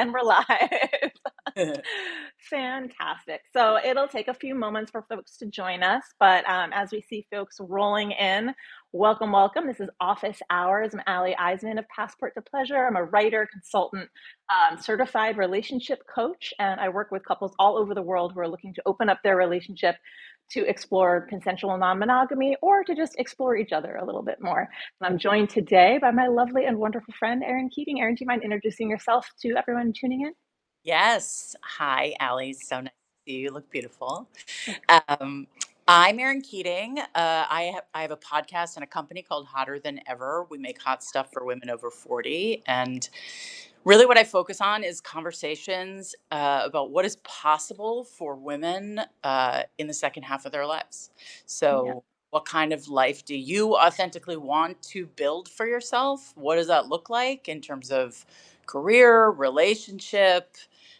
And we're live. Fantastic. So it'll take a few moments for folks to join us, but as we see folks rolling in, welcome, welcome. This is Office Hours. I'm Iseman of Passport to Pleasure. I'm a writer, consultant, certified relationship coach, and I work with couples all over the world who are looking to open up their relationship to explore consensual non-monogamy or to just explore each other a little bit more. And I'm joined today by my lovely and wonderful friend, Erin Keating. Erin, do you mind introducing yourself to everyone tuning in? Yes. Hi, Allie. So nice to see you. You look beautiful. Um, I'm Erin Keating. I have a podcast and a company called Hotter Than Ever. We make hot stuff for women over 40. And really, what I focus on is conversations about what is possible for women in the second half of their lives. Yeah. So, what kind of life do you authentically want to build for yourself? What does that look like in terms of career, relationship,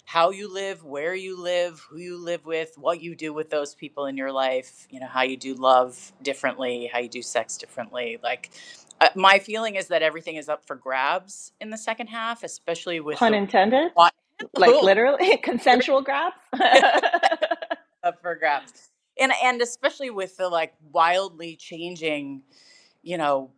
how you live, where you live, who you live with, what you do with those people in your life, how you do love differently, how you do sex differently. Like, my feeling is that everything is up for grabs in the second half, especially with Pun the intended, wi- like literally consensual grabs. up for grabs, and especially with the like wildly changing, you know,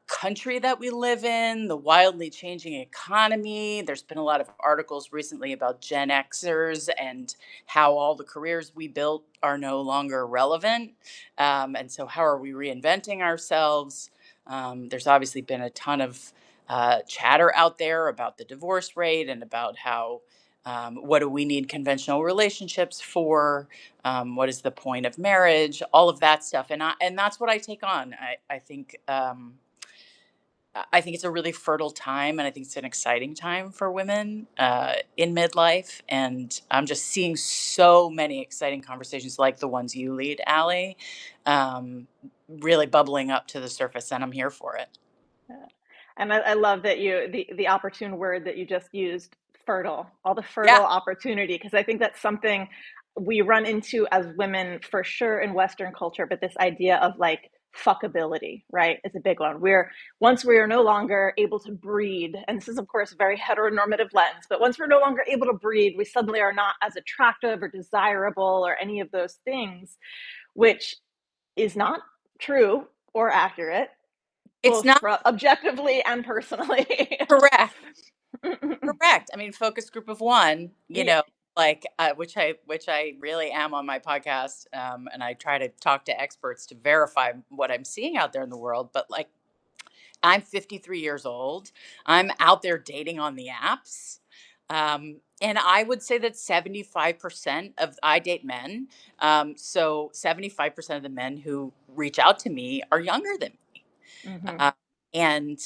country that we live in, the wildly changing economy. There's been a lot of articles recently about Gen Xers and how all the careers we built are no longer relevant. And so, how are we reinventing ourselves? There's obviously been a ton of chatter out there about the divorce rate and about how. What do we need conventional relationships for? What is the point of marriage? All of that stuff, and that's what I take on. I think I think it's a really fertile time, and I think it's an exciting time for women in midlife. And I'm just seeing so many exciting conversations like the ones you lead, Allie, um, really bubbling up to the surface, and I'm here for it. And I love that the opportune word that you just used, fertile, all the Yeah, fertile opportunity, because I think that's something we run into as women for sure in Western culture, but this idea of like fuckability, right, is a big one. Once we are no longer able to breed, and this is of course a very heteronormative lens, but once we're no longer able to breed, we suddenly are not as attractive or desirable or any of those things, which is not true or accurate, it's both not objectively and personally. correct. Correct. I mean, focus group of one, Yeah. like which I really am on my podcast, and I try to talk to experts to verify what I'm seeing out there in the world. But like, I'm 53 years old. I'm out there dating on the apps. And I would say that 75% of I date men. So 75% of the men who reach out to me are younger than me. Mm-hmm. Uh, and,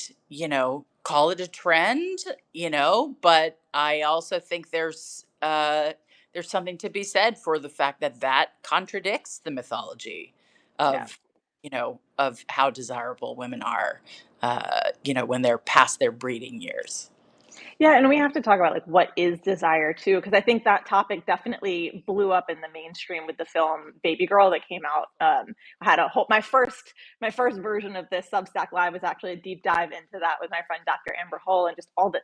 call it a trend, but I also think there's something to be said for the fact that that contradicts the mythology Yeah. of how desirable women are, when they're past their breeding years. Yeah, and we have to talk about like what is desire too, because I think that topic definitely blew up in the mainstream with the film Baby Girl that came out. I had a whole my first version of this Substack Live was actually a deep dive into that with my friend Dr. Amber Hull and just all the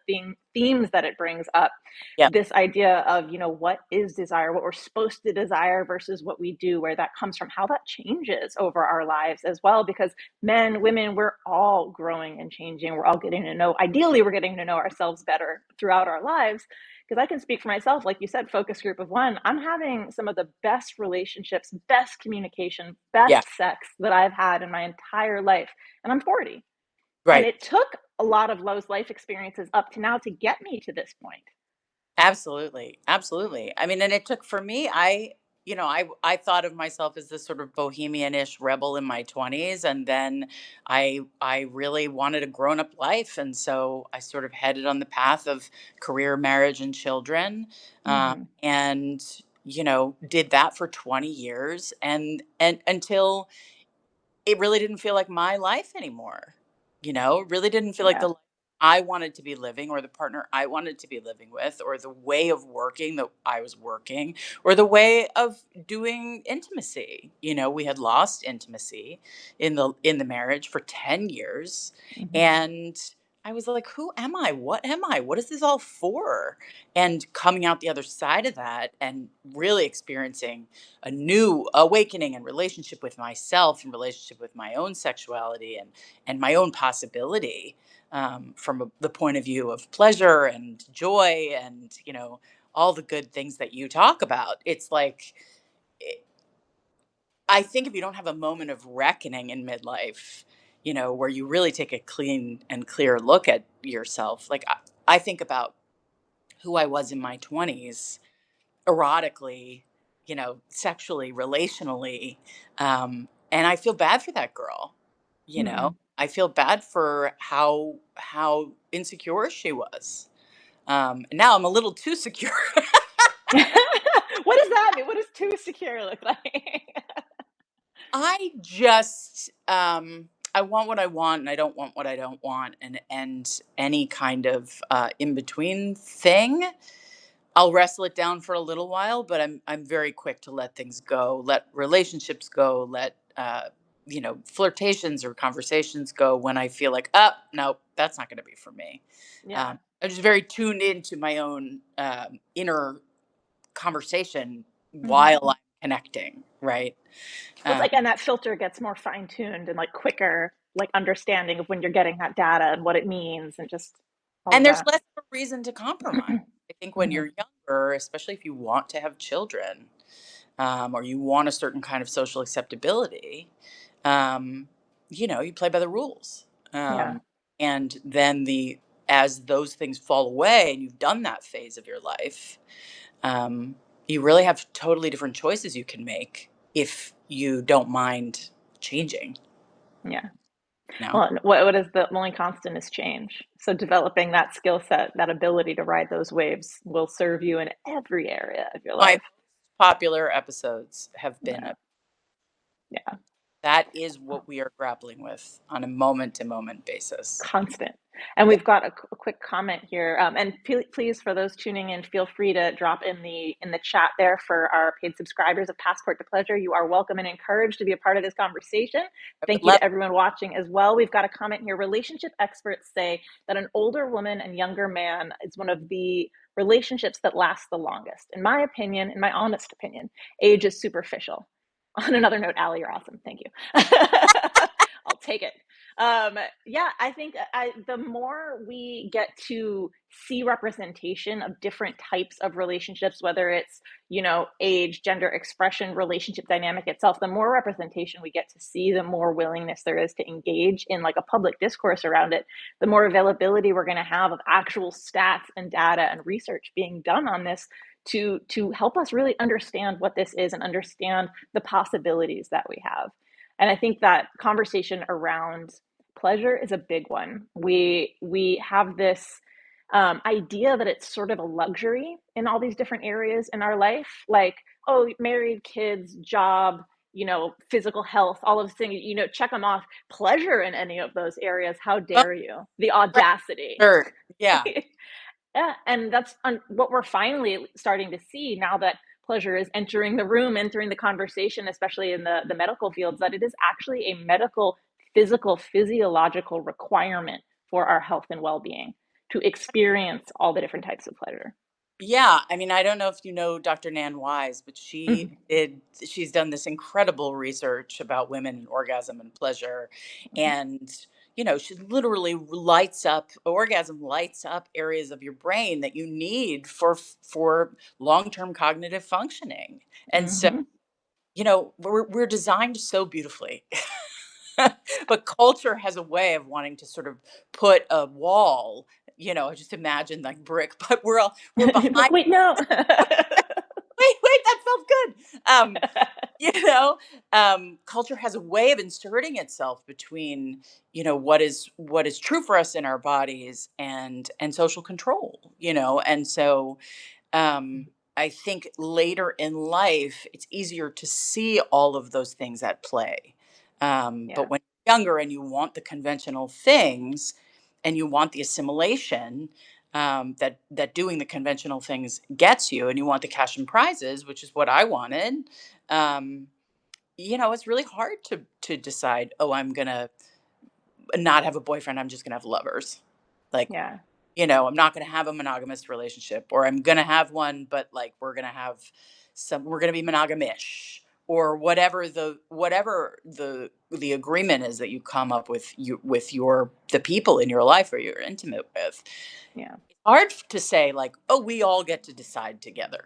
themes that it brings up. Yeah. This idea of what is desire, what we're supposed to desire versus what we do, where that comes from, how that changes over our lives as well, because men, women, we're all growing and changing. We're all getting to know, ideally, we're getting to know ourselves better throughout our lives. Because I can speak for myself, like you said, focus group of one, I'm having some of the best relationships, best communication, Yeah. best sex that I've had in my entire life. And I'm 40. And Right. it took a lot of those life experiences up to now to get me to this point. Absolutely. Absolutely. I mean, and it took for me, I thought of myself as this sort of bohemian-ish rebel in my 20s, and then I really wanted a grown-up life, and so I sort of headed on the path of career, marriage, and children. Mm-hmm. And did that for 20 years, and until it really didn't feel like my life anymore. It really didn't feel like Yeah. the life I wanted to be living, or the partner I wanted to be living with, or the way of working that I was working, or the way of doing intimacy. We had lost intimacy in the marriage for 10 years, Mm-hmm. and I was like, who am I? What am I? What is this all for? And coming out the other side of that and really experiencing a new awakening and relationship with myself and relationship with my own sexuality and my own possibility, from the point of view of pleasure and joy and, all the good things that you talk about. It's like, I think if you don't have a moment of reckoning in midlife, where you really take a clean and clear look at yourself, like I think about who I was in my 20s, erotically, sexually, relationally. And I feel bad for that girl. Hmm. I feel bad for how insecure she was. And now I'm a little too secure. What does that mean? What does too secure look like? I just I want what I want and I don't want what I don't want, and any kind of in between thing. I'll wrestle it down for a little while, but I'm very quick to let things go, let relationships go, let flirtations or conversations go when I feel like, no, that's not going to be for me. Yeah. I'm just very tuned into my own inner conversation Hmm. while I'm connecting, right? Well, it's Um, like, and that filter gets more fine tuned and like quicker, like understanding of when you're getting that data and what it means and just all of And there's that. less of a reason to compromise. I think when Hmm. you're younger, especially if you want to have children, or you want a certain kind of social acceptability, um, you play by the rules. Yeah. And then as those things fall away and you've done that phase of your life, um, you really have totally different choices you can make if you don't mind changing. Yeah. You know? Well, and what is the only constant is change. So developing that skill set, that ability to ride those waves will serve you in every area of your My life. most popular episodes have been Yeah. Yeah. that is what we are grappling with on a moment to moment basis. Constant. And Yeah. we've got a quick comment here. And please, for those tuning in, feel free to drop in the chat there for our paid subscribers of Passport to Pleasure. You are welcome and encouraged to be a part of this conversation. I would Thank you love to everyone watching as well. We've got a comment here. Relationship experts say that an older woman and younger man is one of the relationships that lasts the longest. In my opinion, in my honest opinion, age is superficial. On another note, Allie, you're awesome. Thank you. I'll take it. Yeah, I think the more we get to see representation of different types of relationships, whether it's, age, gender expression, relationship dynamic itself, the more representation we get to see, the more willingness there is to engage in like a public discourse around it, the more availability we're going to have of actual stats and data and research being done on this to help us really understand what this is and understand the possibilities that we have. And I think that conversation around pleasure is a big one. We have this idea that it's sort of a luxury in all these different areas in our life, like, oh, married, kids, job, physical health, all of those things. Check them off. Pleasure in any of those areas? How oh, dare you? The right, audacity. sure. Yeah. Yeah, and that's what we're finally starting to see now that pleasure is entering the room, entering the conversation, especially in the medical fields, that it is actually a medical, physical, physiological requirement for our health and well-being to experience all the different types of pleasure. Yeah, I mean, I don't know if you know Dr. Nan Wise, but Mhm, she's done this incredible research about women and orgasm and pleasure. mhm, And, she literally lights up orgasm lights up areas of your brain that you need for long-term cognitive functioning. And so, mhm. we're designed so beautifully. But culture has a way of wanting to sort of put a wall, just imagine like brick, but we're behind. Like, wait, no. Wait, that felt good. You know, culture has a way of inserting itself between, what is true for us in our bodies and social control, and so um, I think later in life, it's easier to see all of those things at play. But Yeah, when you're younger and you want the conventional things and you want the assimilation, that doing the conventional things gets you, and you want the cash and prizes, which is what I wanted. Um, it's really hard to decide. Oh, I'm gonna not have a boyfriend. I'm just gonna have lovers. Like, Yeah. I'm not going to have a monogamous relationship, or I'm going to have one, but like we're going to be monogamish, or whatever the agreement is that you come up with the people in your life or you're intimate with. Yeah. It's hard to say like, oh, we all get to decide together.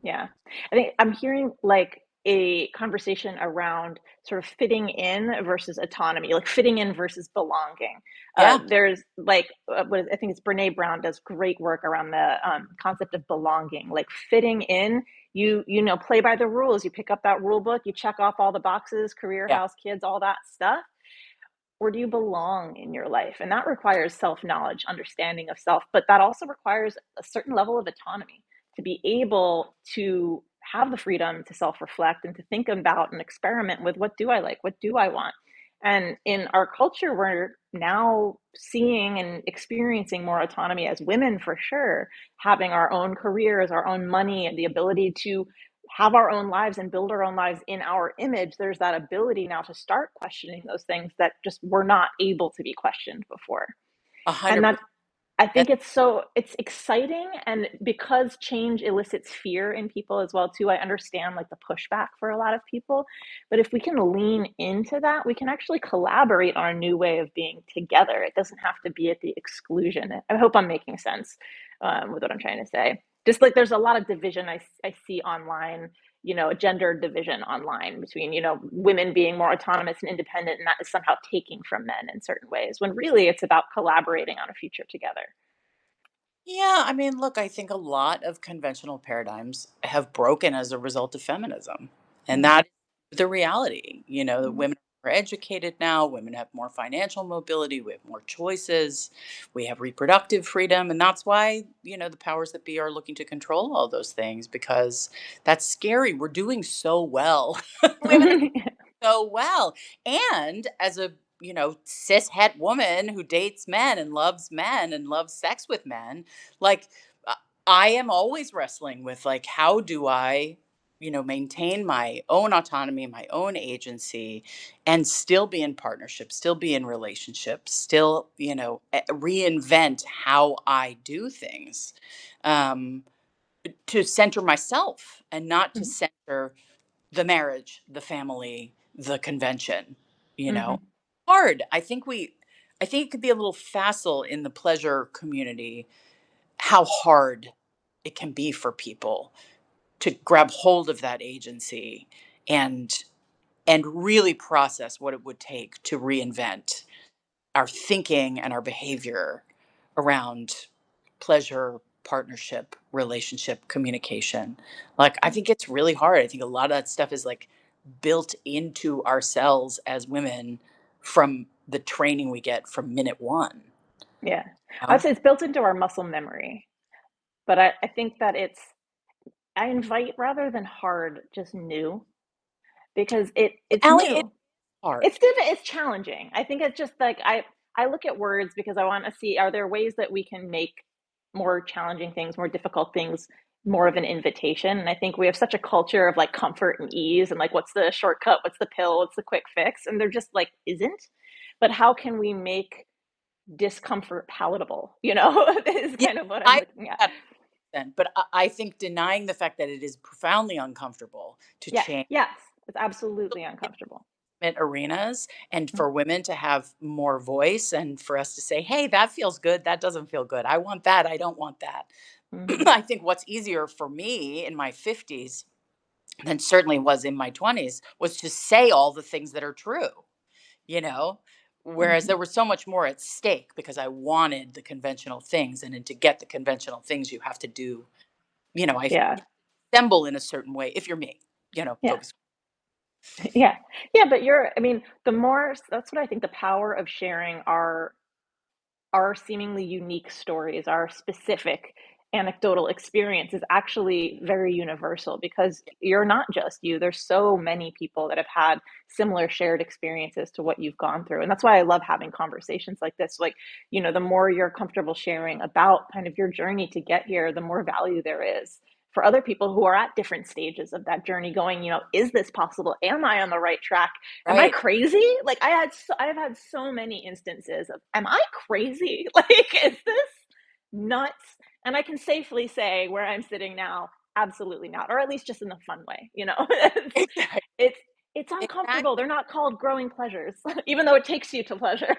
Yeah. I think I'm hearing like a conversation around sort of fitting in versus autonomy, like fitting in versus belonging. Yeah, There's like, I think it's Brene Brown does great work around the concept of belonging, like fitting in. You play by the rules. You pick up that rule book. You check off all the boxes, career, yeah, house, kids, all that stuff. Or do you belong in your life? And that requires self knowledge, understanding of self, but that also requires a certain level of autonomy to be able to have the freedom to self reflect and to think about and experiment with what do I like? What do I want? And in our culture, we're now seeing and experiencing more autonomy as women for sure, having our own careers, our own money, and the ability to have our own lives and build our own lives in our image. There's that ability now to start questioning those things that just were not able to be questioned before. And that 100%. I think it's exciting, and because change elicits fear in people as well too, I understand like the pushback for a lot of people. But if we can lean into that, we can actually collaborate on a new way of being together. It doesn't have to be at the exclusion. I hope I'm making sense with what I'm trying to say. Just like there's a lot of division I see online, a gender division online between, women being more autonomous and independent, and that is somehow taking from men in certain ways, when really it's about collaborating on a future together. Yeah, I mean, look, I think a lot of conventional paradigms have broken as a result of feminism. And Mm, that is the reality. The mm, women are educated now, women have more financial mobility, we have more choices, we have reproductive freedom. And that's why, the powers that be are looking to control all those things because that's scary. We're doing so well. Women so well. And as a, cis het woman who dates men and loves sex with men, like uh, I am always wrestling with like, how do I, maintain my own autonomy, my own agency, and still be in partnership, still be in relationships, still, reinvent how I do things. Um, to center myself and not to mm, center the marriage, the family, the convention, you know. mhm. Hard. I think it could be a little facile in the pleasure community how hard it can be for people to grab hold of that agency and really process what it would take to reinvent our thinking and our behavior around pleasure, partnership, relationship, communication. Like, I think it's really hard. I think a lot of that stuff is like built into ourselves as women from the training we get from minute one. Yeah. I would You say it's built into our muscle memory, but I think that I invite rather than hard, just new, because it's Allie, it's new. hard. It's different, it's challenging. I think it's just like I look at words because I want to see, are there ways that we can make more challenging things, more difficult things, more of an invitation? And I think we have such a culture of like comfort and ease and like what's the shortcut, what's the pill, what's the quick fix? And they're just like isn't. But how can we make discomfort palatable, is Yeah, kind of what I'm I looking at. that then, but I think denying the fact that it is profoundly uncomfortable to Yes, change yes, it's absolutely uncomfortable. arenas and Mm, for women to have more voice and for us to say, hey, that feels good. That doesn't feel good. I want that. I don't want that. mhm, I think what's easier for me in my 50s than certainly was in my 20s was to say all the things that are true, you know? Whereas mhm. there was so much more at stake because I wanted the conventional things. And then to get the conventional things, you have to do, I Yeah, assemble in a certain way if you're me, yeah, focus. yeah, yeah. But I mean, the more that's what I think the power of sharing our seemingly unique stories, our specific anecdotal experience is actually very universal because you're not just you. There's so many people that have had similar shared experiences to what you've gone through. And that's why I love having conversations like this. Like, the more you're comfortable sharing about kind of your journey to get here, the more value there is. for other people who are at different stages of that journey going, is this possible? Am I on the right track? Am I Right. crazy? Like I've had so many instances of, am I crazy? Like, is this nuts? And I can safely say where I'm sitting now, absolutely not, or at least just in a fun way, Right. it's, Exactly. it's, it's Exactly. uncomfortable. They're not called growing pleasures, even though it takes you to pleasure.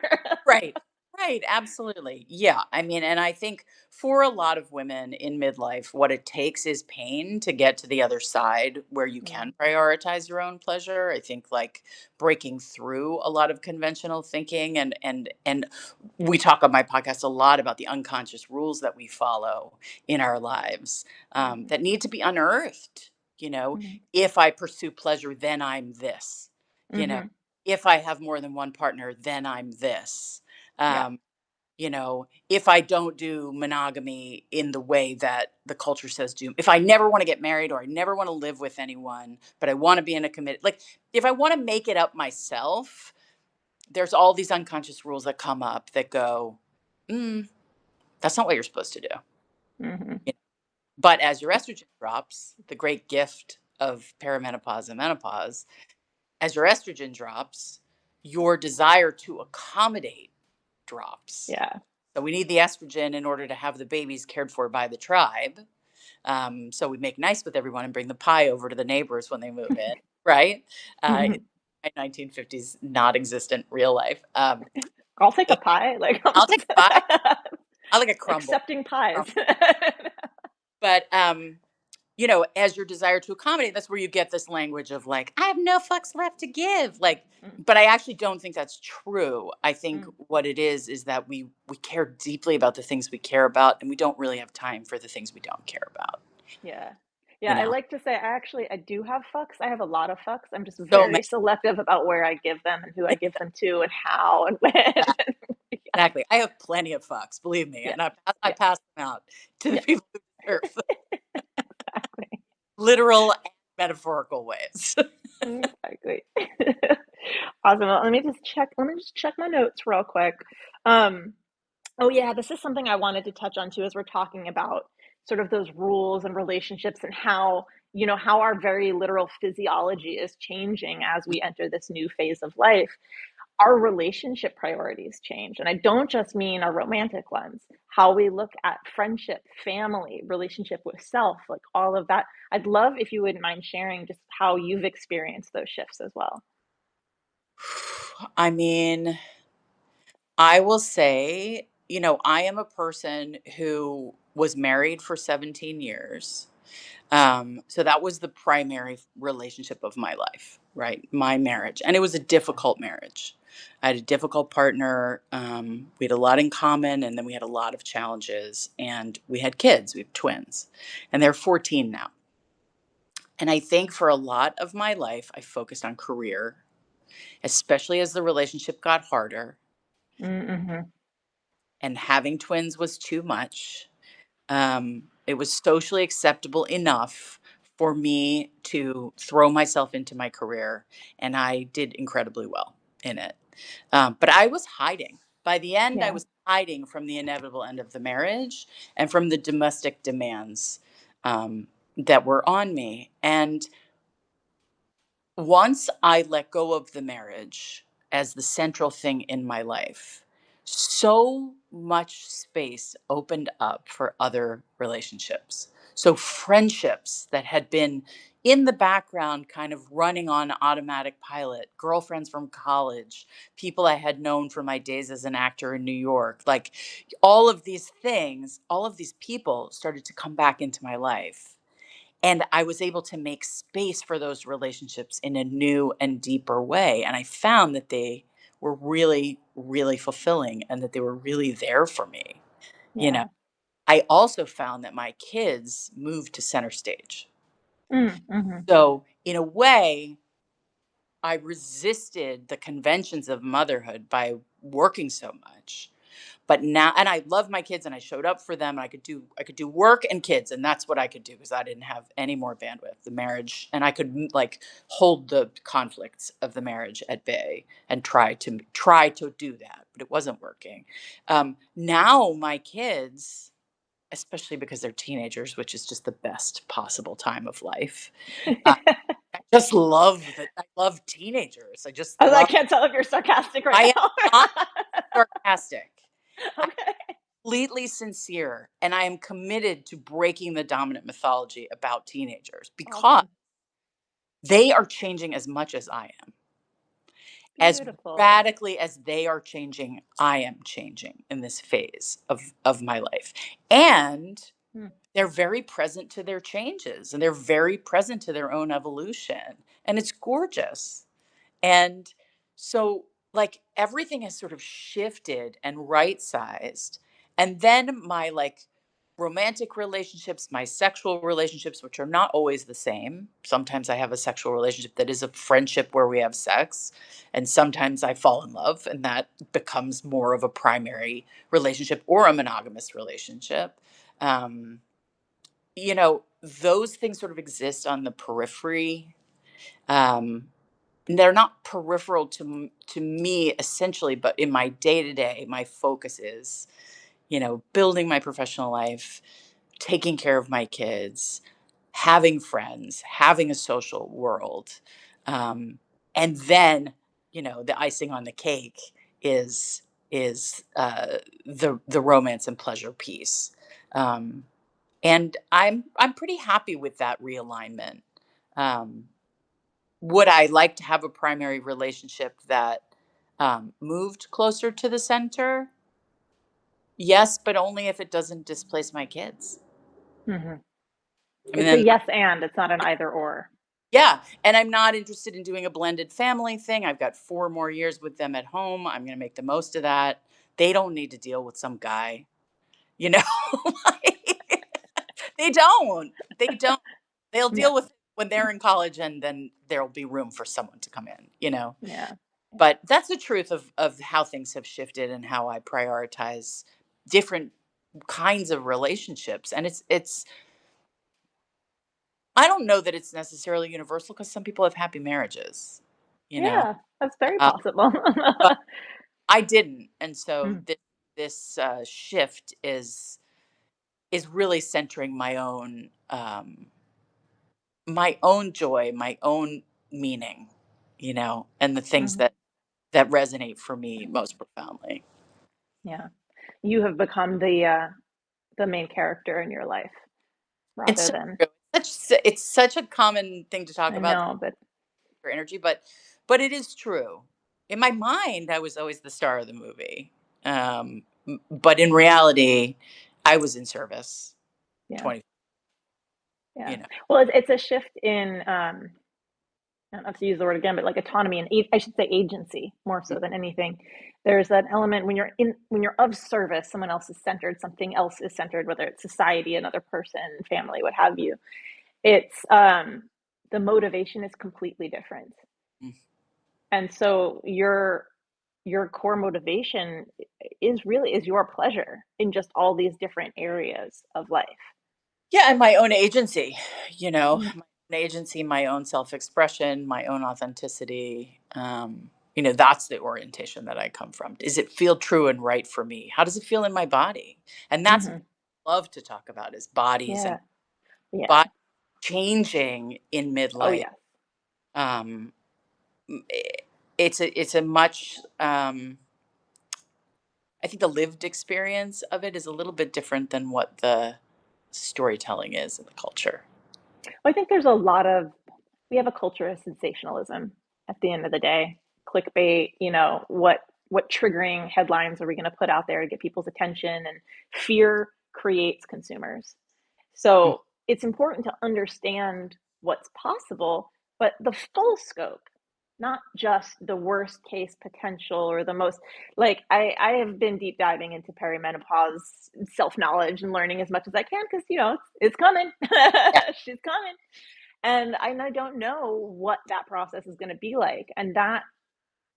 Right. Right. Absolutely. Yeah. I mean, and I think for a lot of women in midlife, what it takes is pain to get to the other side where you can Mm, prioritize your own pleasure. I think like breaking through a lot of conventional thinking and we talk on my podcast a lot about the unconscious rules that we follow in our lives mhm, that need to be unearthed. You know, mhm, if I pursue pleasure, then I'm this. You know, mhm. if I have more than one partner, then I'm this. Yeah. Um, if I don't do monogamy in the way that the culture says do, if I never want to get married or I never want to live with anyone, but I want to be in a committed, like if I want to make it up myself, there's all these unconscious rules that come up that go, mm, that's not what you're supposed to do. Mhm. You know? But as your estrogen drops, the great gift of perimenopause and menopause, as your estrogen drops, your desire to accommodate drops. Yeah. So we need the estrogen in order to have the babies cared for by the tribe. So we make nice with everyone and bring the pie over to the neighbors when they move in, right? Mhm. 1950s, not existent real life. I'll take a And pie, like, I'll take a pie. I like a crumble. accepting pies. But as your desire to accommodate, that's where you get this language of like, I have no fucks left to give. Like, Mm, but I actually don't think that's true. I think mm, what it is that we care deeply about the things we care about, and we don't really have time for the things we don't care about. yeah. You Yeah, I know, like to say I do have fucks. I have a lot of fucks. I'm just so many. very selective about where I give them and who I give them to and how and when. Yeah, Exactly. I have plenty of fucks, believe me, yeah, and I yeah, pass them out to the yeah, people who deserve them, exactly. literal and metaphorical ways. Exactly. Awesome. Well, let me just check my notes real quick. Um, Oh, yeah, this is something I wanted to touch on too as we're talking about sort of those rules and relationships and how, how our very literal physiology is changing as we enter this new phase of life. Our relationship priorities change. And I don't just mean our romantic ones, how we look at friendship, family, relationship with self, like all of that. I'd love if you wouldn't mind sharing just how you've experienced those shifts as well. I mean, I will say, I am a person who was married for 17 years. So that was the primary relationship of my life, right? My marriage. And it was a difficult marriage. I had a difficult partner. We had a lot in common, and then we had a lot of challenges. And we had kids. We have twins, and they're 14 now. And I think for a lot of my life, I focused on career, especially as the relationship got harder Mm-hmm. and having twins was too much. It was socially acceptable enough for me to throw myself into my career, and I did incredibly well in it. But I was hiding. By the end, I Yeah. was hiding from the inevitable end of the marriage and from the domestic demands that were on me. And once I let go of the marriage as the central thing in my life, so much space opened up for other relationships. So, friendships that had been in the background, kind of running on automatic pilot, girlfriends from college, people I had known from my days as an actor in New York, like all of these things, all of these people started to come back into my life, and I was able to make space for those relationships in a new and deeper way. And I found that they were really, really fulfilling and that they were really there for me. You know, Yeah. I also found that my kids moved to center stage. Mm-hmm. So, in a way, I resisted the conventions of motherhood by working so much. But now, and I love my kids and I showed up for them, and I could do work and kids, and that's what I could do because I didn't have any more bandwidth. The marriage, and I could like hold the conflicts of the marriage at bay and try to do that, but it wasn't working. Now my kids especially because they're teenagers, which is just the best possible time of life. Uh, I just love that. I love teenagers. I just I love. can't tell if you're sarcastic right I am now. not sarcastic. I'm Okay. completely sincere, and I am committed to breaking the dominant mythology about teenagers because Awesome. they are changing as much as I am. As Beautiful. radically as they are changing, I am changing in this phase of my life. And Mm, they're very present to their changes and they're very present to their own evolution. And it's gorgeous. And so, like, everything has sort of shifted and right sized. And then my romantic relationships, my sexual relationships, which are not always the same. Sometimes I have a sexual relationship that is a friendship where we have sex. And sometimes I fall in love, and that becomes more of a primary relationship or a monogamous relationship. Um, those things sort of exist on the periphery. Um, they're not peripheral to me essentially, but in my day to day, my focus is, building my professional life, taking care of my kids, having friends, having a social world, um, and then, the icing on the cake is the romance and pleasure piece. Um, and I'm pretty happy with that realignment. Um, would I like to have a primary relationship that moved closer to the center? Yes, but only if it doesn't displace my kids. hmm I mean, It's a then, yes and, it's not an either or. yeah. And I'm not interested in doing a blended family thing. I've got 4 more years with them at home. I'm going to make the most of that. They don't need to deal with some guy, you know? Like, they don't. They don't. They'll Yeah. deal with it when they're in college, and then there'll be room for someone to come in. Yeah. But that's the truth of how things have shifted and how I prioritize different kinds of relationships. And it's I don't know that it's necessarily universal because some people have happy marriages, you know. Yeah. That's very Uh, possible. but I didn't, and so Mm, this shift is really centering my own joy, my own meaning, and the things mhm. that resonate for me most profoundly. Yeah. You have become the main character in your life It's rather so than true. It's such a common thing to talk I about know, but for energy, but it is true. In my mind, I was always the star of the movie, but in reality, I was in service. yeah. 20, Yeah. you know. Well, it's a shift in I don't have to use the word again, but like autonomy and I should say agency more so than anything. There's that element when you're of service, someone else is centered, something else is centered, whether it's society, another person, family, what have you. It's the motivation is completely different. Mm. And so your core motivation is your pleasure in just all these different areas of life. Yeah, and my own agency, Mm, my own agency, my own self-expression, my own authenticity. That's the orientation that I come from. Does it feel true and right for me? How does it feel in my body? And that's what mhm. I love to talk about is bodies and Yeah. Yeah. body changing in Oh midlife. yes. Um, it's a much I think the lived experience of it is a little bit different than what the storytelling is in the culture. I think there's a lot of we have a culture of sensationalism at the end of the day. Clickbait, what triggering headlines are we going to put out there to get people's attention and fear creates consumers. Mm. So, it's important to understand what's possible, but the full scope, not just the worst case potential or the most like I have been deep diving into perimenopause self-knowledge and learning as much as I can because it's coming. Yeah, She's coming. And I don't know what that process is gonna be like, and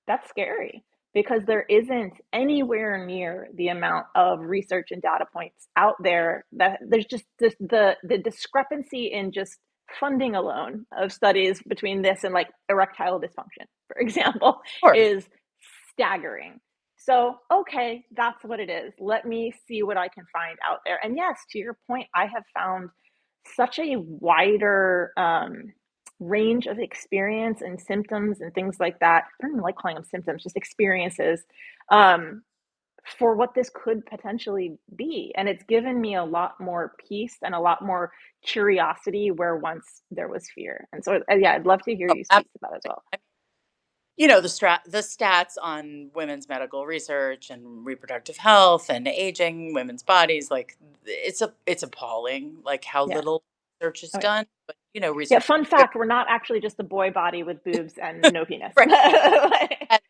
that's scary because there isn't anywhere near the amount of research and data points out there that there's just the discrepancy in just funding alone of studies between this and like erectile dysfunction, for example, sure. is staggering. So, okay, that's what it is. Let me see what I can find out there. And yes, to your point, I have found such a wider range of experience and symptoms and things like that. I don't even like calling them symptoms, just experiences um, for what this could potentially be. And it's given me a lot more peace and a lot more curiosity where once there was fear. And so, yeah, I'd love to hear Oh, you speak to that as absolutely. well. The stats on women's medical research and reproductive health and aging, women's bodies, like it's appalling, like how Yeah. little research is Oh, yeah. done. But Yeah. research, Fun fact, we're not actually just a boy body with boobs and no penis. right? Like, Had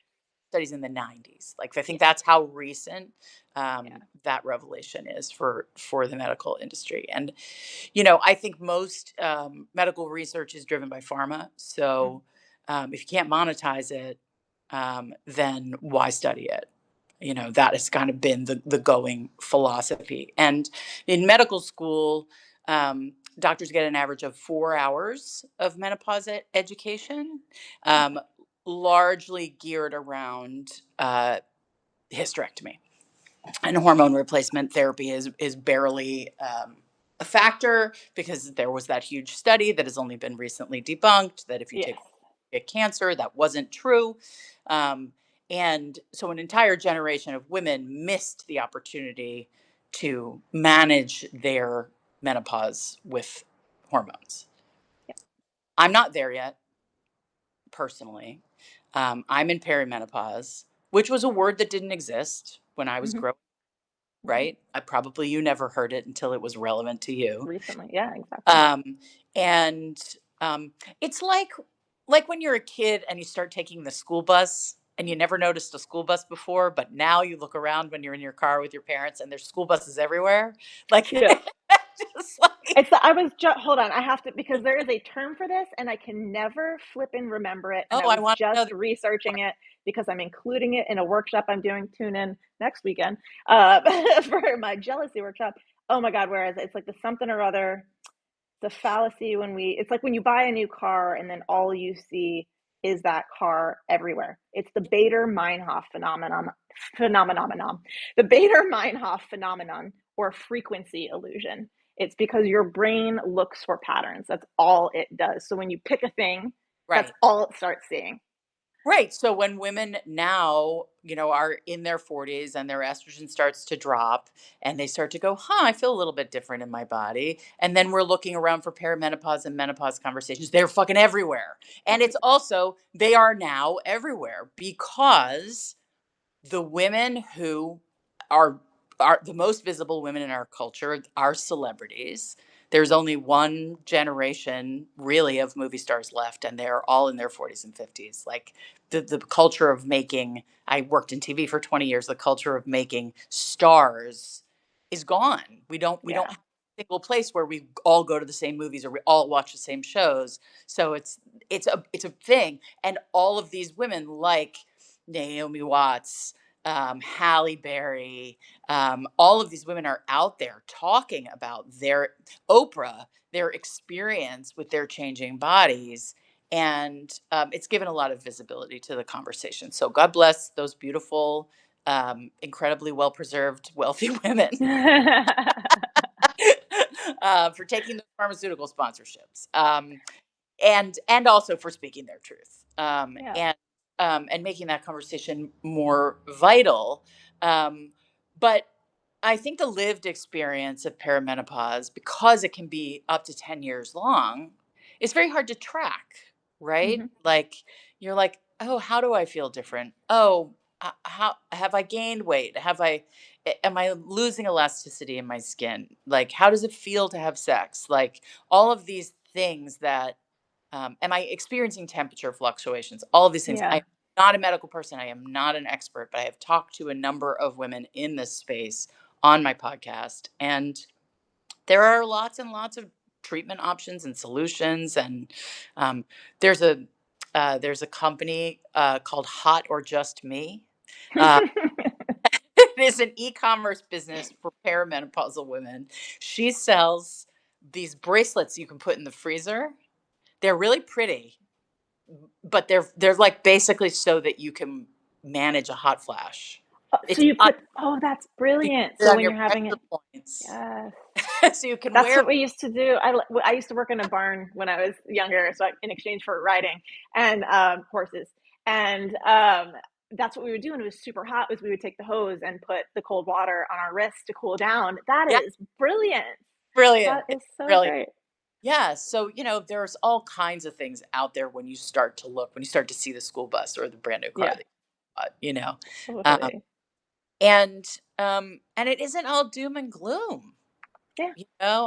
studies in the 90s. Like I yeah. think that's how recent Yeah. that revelation is for the medical industry. And I think most medical research is driven by pharma. Mm, So if you can't monetize it, then why study it? That has kind of been the going philosophy. And in medical school, doctors get an average of 4 hours of menopause education, um, largely geared around hysterectomy, and hormone replacement therapy is barely a factor because there was that huge study that has only been recently debunked that if you take yes. get cancer, that wasn't true. Um, and so an entire generation of women missed the opportunity to manage their menopause with hormones. Yeah. I'm not there yet, personally. I'm in perimenopause, which was a word that didn't exist when I was Hmm. growing, Right. right? You never heard it until it was relevant to you. Recently. Yeah, exactly. Um, and it's like when you're a kid and you start taking the school bus and you never noticed a school bus before, but now you look around when you're in your car with your parents and there's school buses everywhere. Like, Yeah. just like, I was just, hold on, I have to, because there is a term for this and I can never flip and remember it. And oh, I I was want to just know the researching it because I'm including it in a workshop I'm doing. Tune in next weekend for my jealousy workshop. Oh my God, where is it? It's like the something or other, the fallacy when it's like when you buy a new car and then all you see is that car everywhere. It's the Bader-Meinhof phenomenon. The Bader-Meinhof phenomenon or frequency illusion. It's because your brain looks for patterns. That's all it does. So when you pick a thing, that's right. all it starts seeing. Right. So when women now, are in their 40s and their estrogen starts to drop and they start to go, I feel a little bit different in my body. And then we're looking around for perimenopause and menopause conversations. They're fucking everywhere. And it's Everywhere. also, they are now everywhere because the women who are are the most visible women in our culture are celebrities. There's only one generation really of movie stars left, and they're all in their 40s and 50s. Like the culture of making, I worked in TV for 20 years, the culture of making stars is gone. We don't Yeah. have a single place where we all go to the same movies or we all watch the same shows. So it's a thing. And all of these women like Naomi Watts, Halle Berry, all of these women are out there talking about their experience with their changing bodies. And it's given a lot of visibility to the conversation. So God bless those beautiful, incredibly well preserved, wealthy women for taking those pharmaceutical sponsorships. And also for speaking their truth, Yeah. and making that conversation more vital. But I think the lived experience of perimenopause, because it can be up to 10 years long, is very hard to track, right? Hmm. Like you're like, oh, how do I feel different? Oh, how have I gained weight? Am I losing elasticity in my skin? Like, how does it feel to have sex? Like all of these things that am I experiencing temperature fluctuations? All of these things. I Yeah. am not a medical person. I am not an expert, but I have talked to a number of women in this space on my podcast. And there are lots and lots of treatment options and solutions. And um, there's a there's a company called Hot or Just Me. Uh, it is an e-commerce business for perimenopausal women. She sells these bracelets you can put in the freezer. They're really pretty, but they're like basically so that you can manage a hot flash. So It's you not, put, oh, that's you brilliant. put it So on when your you're having it, pressure points. yes. So you can That's wear. what we used to do. I used to work in a barn when I was younger, so in exchange for riding and horses, and that's what we would do. And it was super hot. Was we would take the hose and put the cold water on our wrists to cool down. That Yeah, is brilliant. brilliant. That It's is so brilliant. great. Yeah, so, there's all kinds of things out there when you start to look, when you start to see the school bus or the brand new car Yeah, that you bought. Um, totally. and it isn't all doom and gloom. Yeah,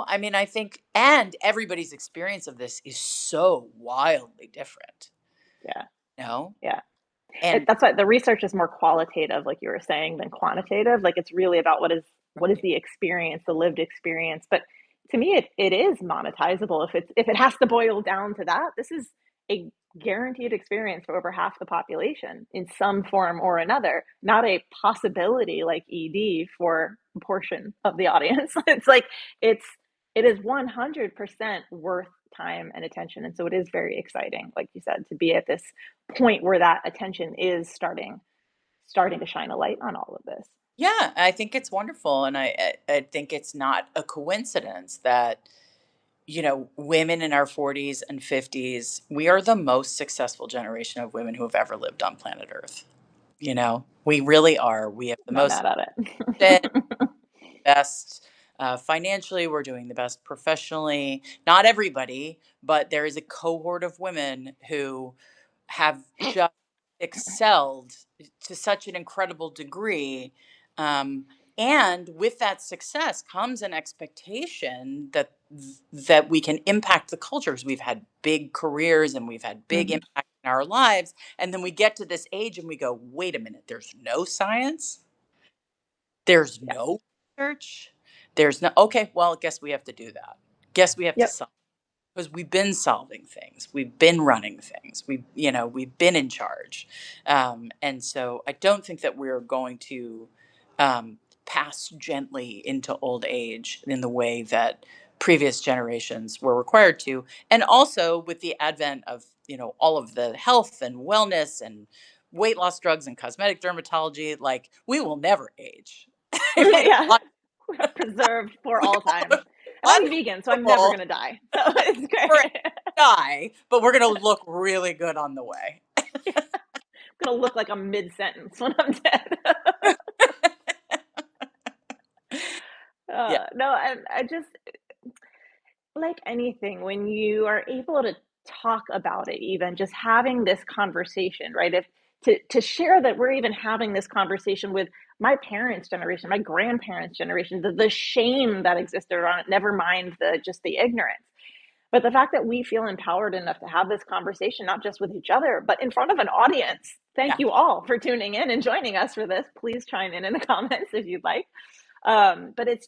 I mean, I think, and everybody's experience of this is so wildly different, yeah, you know? yeah. And That's why the research is more qualitative, like you were saying, than quantitative. Like it's really about what is right. the experience, the lived experience. But to me, it is monetizable if it has to boil down to that. This is a guaranteed experience for over half the population in some form or another, not a possibility like ED for a portion of the audience. It's like it's it is 100% worth time and attention. And so it is very exciting, like you said, to be at this point where that attention is starting to shine a light on all of this. Yeah, I think it's wonderful. And I think it's not a coincidence that women in our 40s and 50s, we are the most successful generation of women who have ever lived on planet Earth. We really are. We have the Not most mad at education, it. best financially, we're doing the best professionally. Not everybody, but there is a cohort of women who have just excelled to such an incredible degree. Um, and with that success comes an expectation that we can impact the cultures. We've had big careers and we've had big Mhm. impact in our lives. And then we get to this age and we go, wait a minute, there's no science, there's Yeah. no research, there's no, okay, well, guess we have to do that. Guess we have to Yep. solve, because we've been solving things, we've been running things, we've been in charge. And so I don't think that we're going to um, pass gently into old age in the way that previous generations were required to. And also with the advent of all of the health and wellness and weight loss drugs and cosmetic dermatology, like, we will never age. I mean, Yeah. Preserved for all time. And I'm vegan, so I'm never unbelievable. gonna die. So it's We're great. die, but we're gonna look really good on the way. I'm gonna look like I'm mid sentence when I'm dead. Yeah. No, and I just like anything, when you are able to talk about it, even just having this conversation, right? If to share that we're even having this conversation with my parents' generation, my grandparents' generation, the shame that existed around it, never mind the ignorance. But the fact that we feel empowered enough to have this conversation, not just with each other, but in front of an audience. Thank Yeah. you all for tuning in and joining us for this. Please chime in the comments if you'd like. But it's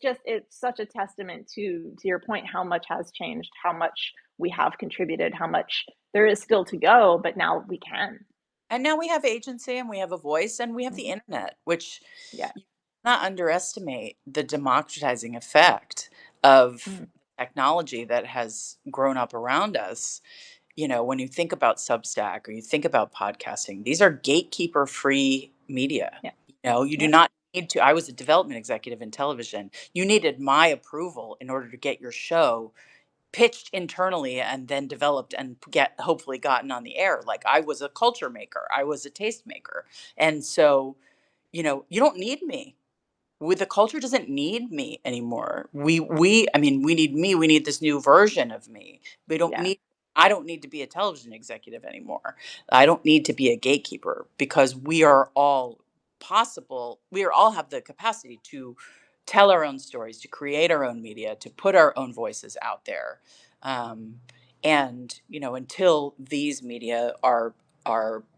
such a testament to your point, how much has changed, how much we have contributed, how much there is still to go, but now we can. And now we have agency and we have a voice and we have the Mhm. internet, which Yeah. you cannot underestimate the democratizing effect of Mm. technology that has grown up around us. When you think about Substack or you think about podcasting, these are gatekeeper free media. Yeah. You do Yeah. not need to. I was a development executive in television. You needed my approval in order to get your show pitched internally and then developed and get hopefully gotten on the air. Like, I was a culture maker, I was a taste maker. And so, you don't need me. With the culture doesn't need me anymore. We need me. We need this new version of me. We don't Yeah. need I don't need to be a television executive anymore. I don't need to be a gatekeeper, because we are all possible. We are all have the capacity to tell our own stories, to create our own media, to put our own voices out there. Um, and until these media are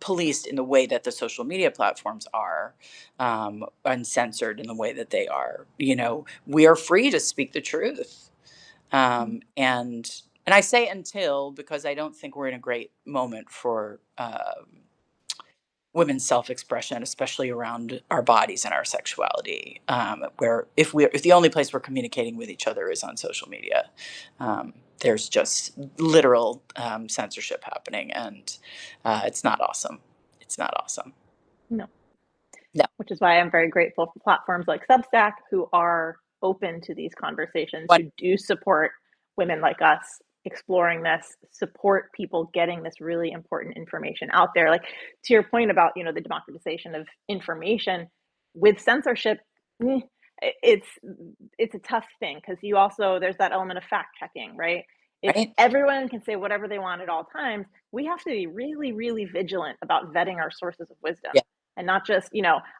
policed in the way that the social media platforms are, uncensored in the way that they are. We are free to speak the truth. Mm. And I say until, because I don't think we're in a great moment for women's self-expression, especially around our bodies and our sexuality. Where if the only place we're communicating with each other is on social media, there's just literal censorship happening, and it's not awesome. It's not awesome. No. No. which is why I'm very grateful for platforms like Substack who are open to these conversations, What? who do support women like us exploring this, support people getting this really important information out there. Like to your point about, the democratization of information with censorship, eh, it's it's a tough thing because you also there's that element of fact checking, right? If Right? everyone can say whatever they want at all times, we have to be really, really vigilant about vetting our sources of wisdom Yeah. and not just,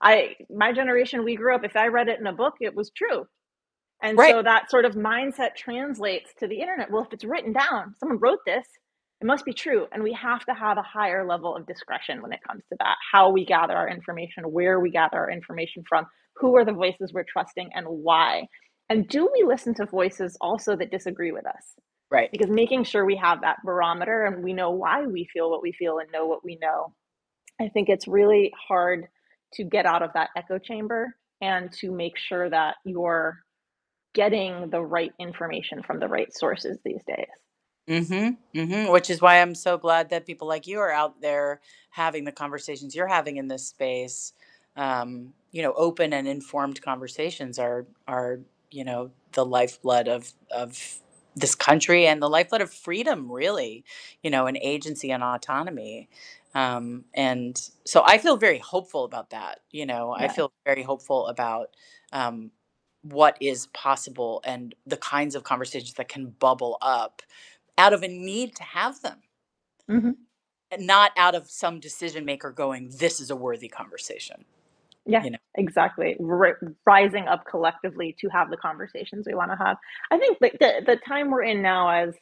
I my generation, we grew up, if I read it in a book, it was true. And Right. so that sort of mindset translates to the internet. Well, if it's written down, someone wrote this, it must be true. And we have to have a higher level of discretion when it comes to that, how we gather our information, where we gather our information from, who are the voices we're trusting, and why. And do we listen to voices also that disagree with us? Right. Because making sure we have that barometer and we know why we feel what we feel and know what we know, I think it's really hard to get out of that echo chamber and to make sure that you're getting the right information from the right sources these days. Which is why I'm so glad that people like you are out there having the conversations you're having in this space. Open and informed conversations are the lifeblood of this country and the lifeblood of freedom, really. And agency and autonomy. And so I feel very hopeful about that. I Yeah. feel very hopeful about um, what is possible and the kinds of conversations that can bubble up out of a need to have them, Hmm. and not out of some decision maker going, "This is a worthy conversation." Yeah, You know? exactly. Rising up collectively to have the conversations we want to have. I think the time we're in now, as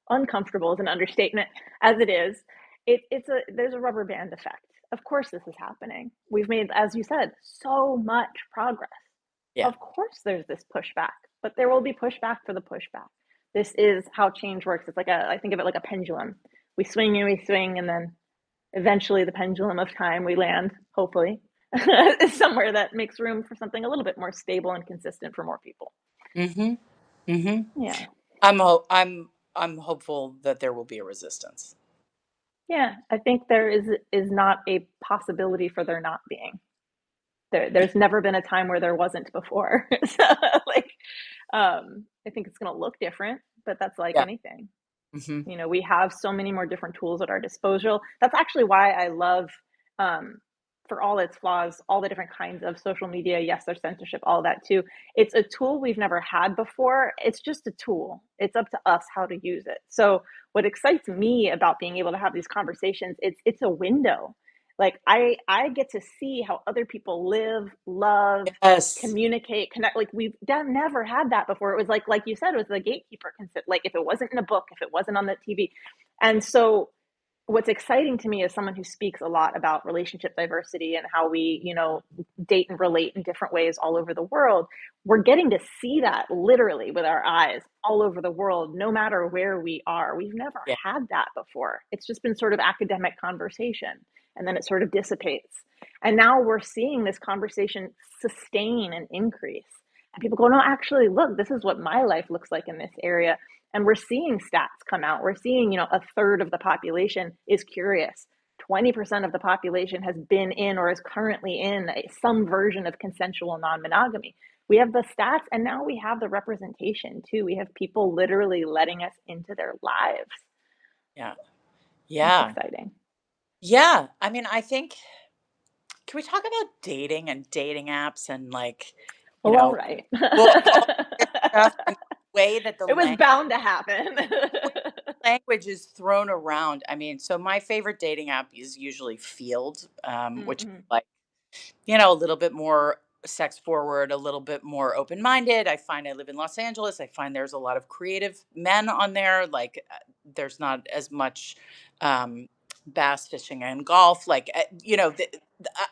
uncomfortable is an understatement as it is, there's a rubber band effect. Of course, this is happening. We've made, as you said, so much progress. Yeah. Of course, there's this pushback, but there will be pushback for the pushback. This is how change works. It's like I think of it like a pendulum. We swing and we swing, and then eventually the pendulum of time, we land, hopefully, is somewhere that makes room for something a little bit more stable and consistent for more people. Mm-hmm. Mm-hmm. Yeah. I'm hopeful that there will be a resistance. Yeah. I think there is not a possibility for there not being. There's never been a time where there wasn't before. So like I think it's gonna look different, but that's like Yeah. anything. Mm-hmm. We have so many more different tools at our disposal. That's actually why I love, um, for all its flaws, all the different kinds of social media. Yes, there's censorship, all that too. It's a tool we've never had before. It's just a tool. It's up to us how to use it. So what excites me about being able to have these conversations, it's a window. Like I get to see how other people live, love, Yes. communicate, connect. Like we've done, never had that before. It was like you said, it was the gatekeeper like if it wasn't in a book, if it wasn't on the TV. And so what's exciting to me is someone who speaks a lot about relationship diversity and how we, date and relate in different ways all over the world. We're getting to see that literally with our eyes all over the world, no matter where we are. We've never Yeah. had that before. It's just been sort of academic conversation, and then it sort of dissipates. And now we're seeing this conversation sustain and increase. And people go, no, actually, look, this is what my life looks like in this area. And we're seeing stats come out. We're seeing, a third of the population is curious. 20% of the population has been in or is currently in some version of consensual non-monogamy. We have the stats, and now we have the representation too. We have people literally letting us into their lives. Yeah. That's Yeah. exciting. Yeah. I mean, I think, can we talk about dating and dating apps and you Oh, all know, right. all this stuff and the way that the It was bound to happen. language is thrown around. I mean, so my favorite dating app is usually Field, which is Mm-hmm. like, a little bit more sex forward, a little bit more open minded. I live in Los Angeles. I find there's a lot of creative men on there. There's not as much um, bass fishing and golf.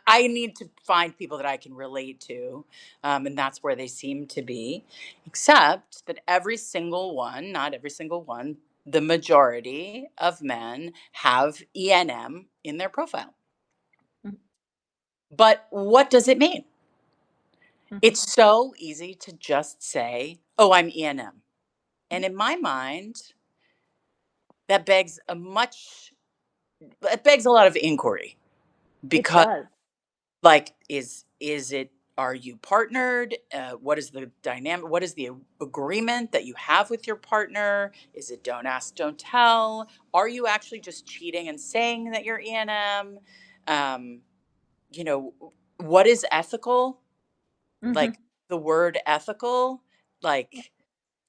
I need to find people that I can relate to. And that's where they seem to be. Except that every single one, not every single one, the majority of men have ENM in their profile. But what does it mean? Mm-hmm. It's so easy to just say, "Oh, I'm ENM." And in my mind, that begs a lot of inquiry. It because does. like, is it, are you partnered? What is the dynamic? What is the agreement that you have with your partner? Is it don't ask, don't tell? Are you actually just cheating and saying that you're E&M? Um, you know, what is ethical? Hmm. Like the word ethical, Yep. like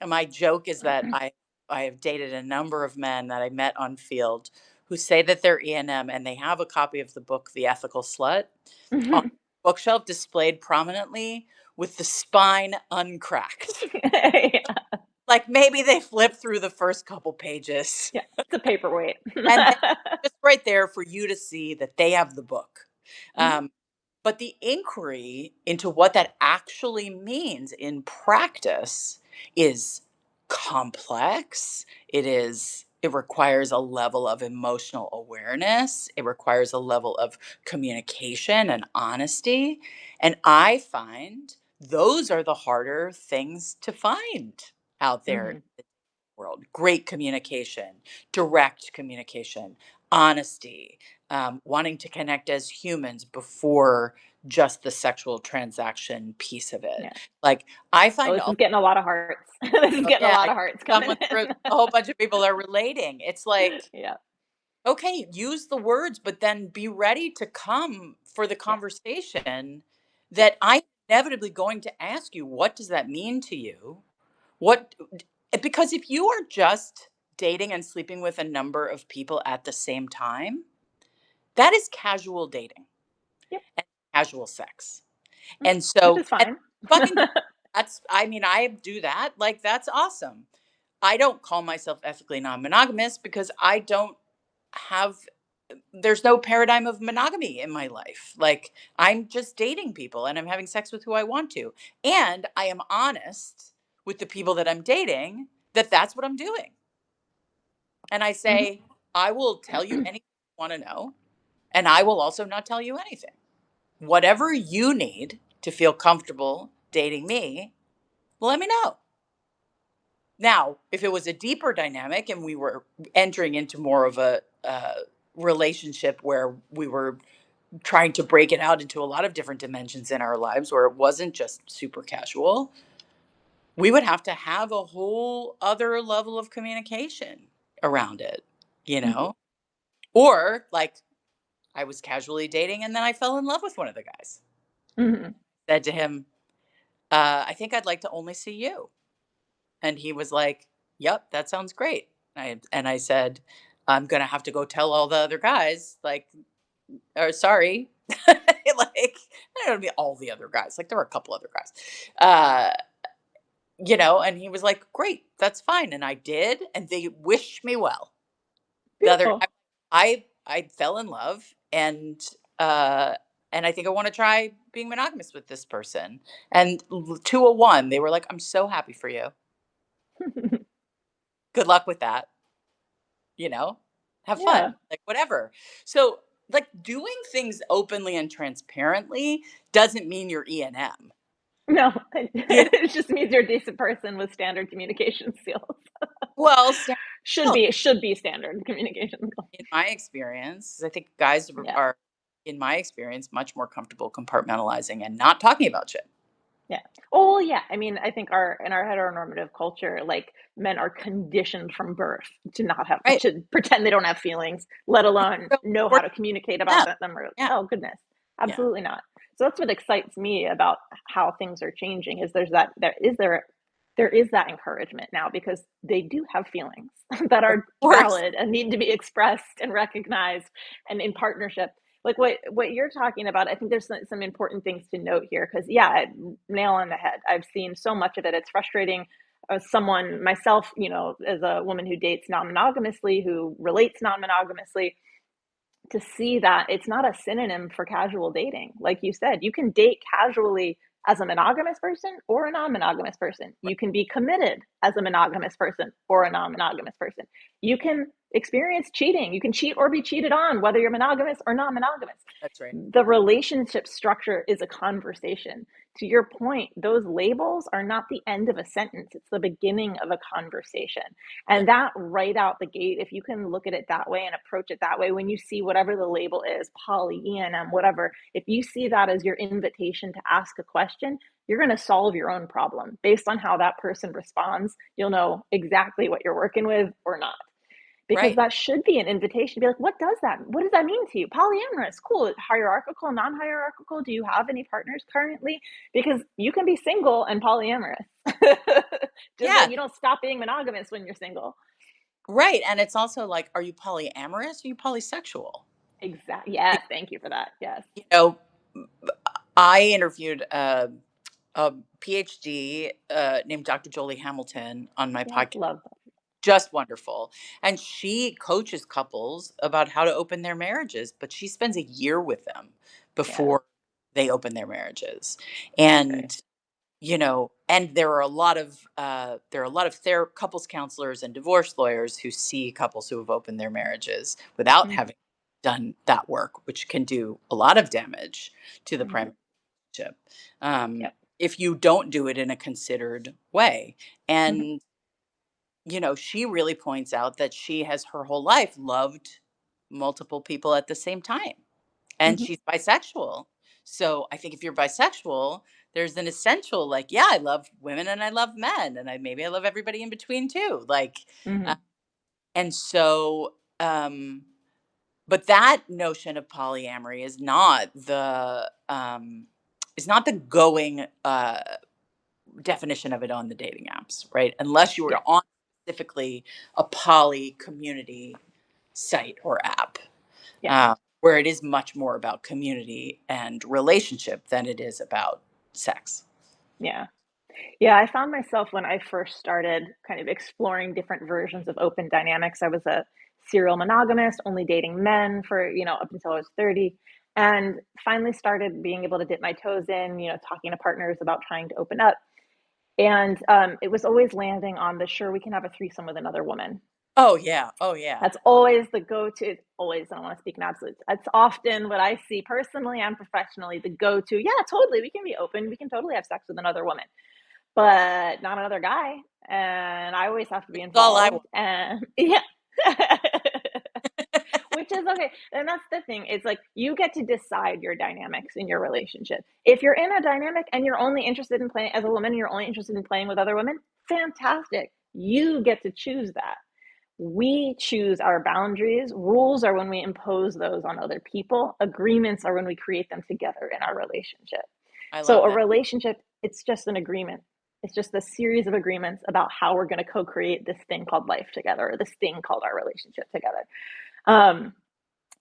my joke is that I have dated a number of men that I met on field who say that they're E&M and they have a copy of the book The Ethical Slut on Hmm. the bookshelf displayed prominently with the spine uncracked. Yeah. Like maybe they flipped through the first couple pages Yeah, it's a paperweight. and then just right there for you to see that they have the book. Hmm. Um, but the inquiry into what that actually means in practice is complex. It requires a level of emotional awareness. It requires a level of communication and honesty. And I find those are the harder things to find out there in Hmm. the world. Great communication, direct communication, honesty, wanting to connect as humans before just the sexual transaction piece of it. Yeah. Like I Oh, find, this is getting a lot of hearts. This is oh getting a yeah, lot of hearts coming someone through in. a whole bunch of people are relating. It's like, Yeah. okay, use the words, but then be ready to come for the Yeah. conversation Yep. that I'm inevitably going to ask you, what does that mean to you? What, because if you are just dating and sleeping with a number of people at the same time, that is casual dating Yep. and casual sex. Mhm. And Which so, is and fine. fucking great. That's, I mean, I do that. Like, that's awesome. I don't call myself ethically non monogamous because I don't have, there's no paradigm of monogamy in my life. Like, I'm just dating people and I'm having sex with who I want to. And I am honest with the people that I'm dating that that's what I'm doing. And I Hmm. say, I will tell you anything you want to know. And I will also not tell you anything. Whatever you need to feel comfortable dating me, let me know. Now, if it was a deeper dynamic and we were entering into more of a relationship where we were trying to break it out into a lot of different dimensions in our lives, where it wasn't just super casual, we would have to have a whole other level of communication around it, you Hmm. know? Or like I was casually dating and then I fell in love with one of the guys. Hmm. Said to him, I think I'd like to only see you. And he was like, "Yep, that sounds great." And I said, "I'm gonna have to go tell all the other guys, like, or sorry." Like, I don't mean all the other guys. Like there were a couple other guys. Uh, and he was like, "Great, that's fine." And I did, and they wished me well. The other Beautiful. I fell in love uh and I think I want to try being monogamous with this person. And 201, they were like, "I'm so happy for you. Good luck with that." you know, have Yeah. fun, like whatever. So, like doing things openly and transparently doesn't mean you're E&M. No, You know, it just means you're a decent person with standard communication skills. well, Should be standard communication skills. in my experience, I think guys Yeah. are, in my experience, much more comfortable compartmentalizing and not talking about shit. Yeah. Oh, yeah. I mean, I think our in our heteronormative culture, like men are conditioned from birth to not have Right. to pretend they don't have feelings, let alone So know how we're to communicate about them. them. Yeah. Oh goodness, Yeah. absolutely not. So that's what excites me about how things are changing. Is there is that encouragement now because they do have feelings that Of are course. valid and need to be expressed and recognized and in partnership like what you're talking about. I think there's some important things to note here because yeah, nail on the head. I've seen so much of it. It's frustrating as someone myself, as a woman who dates non-monogamously, who relates non-monogamously, to see that it's not a synonym for casual dating. Like you said, you can date casually as a monogamous person or a non-monogamous person. You can be committed as a monogamous person or a non-monogamous person. You can experience cheating. You can cheat or be cheated on, whether you're monogamous or non-monogamous. That's right. The relationship structure is a conversation to your point, those labels are not the end of a sentence. It's the beginning of a conversation. Yeah. And that right out the gate, if you can look at it that way and approach it that way, when you see whatever the label is, poly, E&M, whatever, if you see that as your invitation to ask a question, you're going to solve your own problem. Based on how that person responds, you'll know exactly what you're working with or not, because Right. that should be an invitation to be like, what does that mean to you? Polyamorous, cool. Hierarchical, non-hierarchical, do you have any partners currently? Because you can be single and polyamorous. Just like Yeah. you don't stop being monogamous when you're single. Right. And it's also like, are you polyamorous? Or are you polysexual? Exactly. Yes, thank you for that. Yes. You know, I interviewed a PhD named Dr. Jolie Hamilton on my Yes, podcast. love that. Just wonderful. And she coaches couples about how to open their marriages, but she spends a year with them Yes, before they open their marriages. right. And and there are a lot of couples counselors and divorce lawyers who see couples who have opened their marriages without Mm-hmm. having done that work, which can do a lot of damage to the Mm-hmm. primary relationship, um, Yep. if you don't do it in a considered way. Mm-hmm. And she really points out that she has her whole life loved multiple people at the same time, and Mm-hmm. she's bisexual. So I think if you're bisexual, there's an essential, like, yeah, I love women and I love men, and I love everybody in between too. Like, uh, Mm-hmm. and so, but that notion of polyamory is not the going definition of it on the dating apps, right? Unless you Yeah. are on specifically a poly community site or app, Yes. where it is much more about community and relationship than it is about sex. Yeah. Yeah, I found myself when I first started kind of exploring different versions of open dynamics. I was a serial monogamist, only dating men for, up until I was 30, and finally started being able to dip my toes in, talking to partners about trying to open up. And it was always landing on the sure, we can have a threesome with another woman. Oh yeah, oh yeah. That's always the go-to. It's always, I don't want to speak in absolutes. It's often what I see personally and professionally, the go-to. Yeah, totally. We can be open. We can totally have sex with another woman, but not another guy. And I always have to be It's all I want. involved. And yeah, which is okay. And that's the thing. It's like you get to decide your dynamics in your relationship. If you're in a dynamic and you're only interested in playing as a woman, you're only interested in playing with other women, fantastic. You get to choose that. We choose our boundaries. Rules are when we impose those on other people. Agreements are when we create them together in our relationship. I So love a that. relationship, it's just an agreement. It's just a series of agreements about how we're going to co-create this thing called life together, or this thing called our relationship together. Um,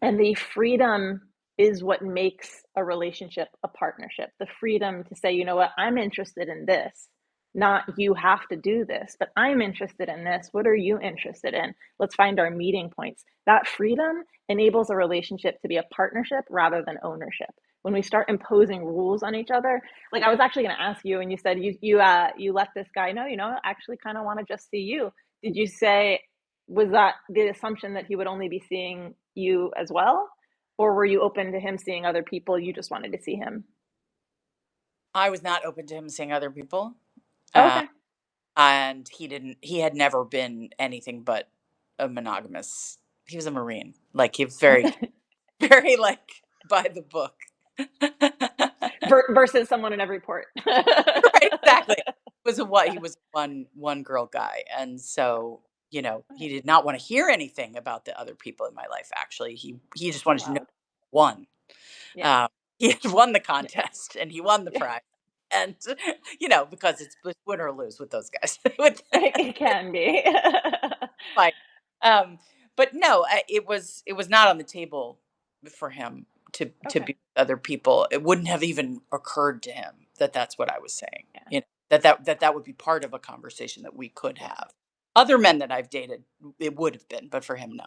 and the freedom is what makes a relationship a partnership. The freedom to say, you know what, I'm interested in this. Not you have to do this, but I'm interested in this. What are you interested in? Let's find our meeting points. That freedom enables a relationship to be a partnership rather than ownership. When we start imposing rules on each other, like I was actually going to ask you, and you said you let this guy know, I actually kind of want to just see you. Did you say, was that the assumption that he would only be seeing you as well? Or were you open to him seeing other people? You just wanted to see him? I was not open to him seeing other people, uh, Okay. and he had never been anything but a monogamous. He was a Marine, like he was very, Okay. very like by the book. Versus someone in every port. Right, exactly. He was a one girl guy, and so, he did not wanna hear anything about the other people in my life, actually. He just wanted to know Allowed. one. Yeah. Um, he had won the Yeah. contest, and he won the Yeah. prize, and, because it's win or lose with those guys. With It can be. like, um, but no, it was not on the table for him to Okay. be with other people. It wouldn't have even occurred to him that that's what I was saying. Yeah. That would be part of a conversation that we could Yeah. have. Other men that I've dated, it would have been, but for him, no.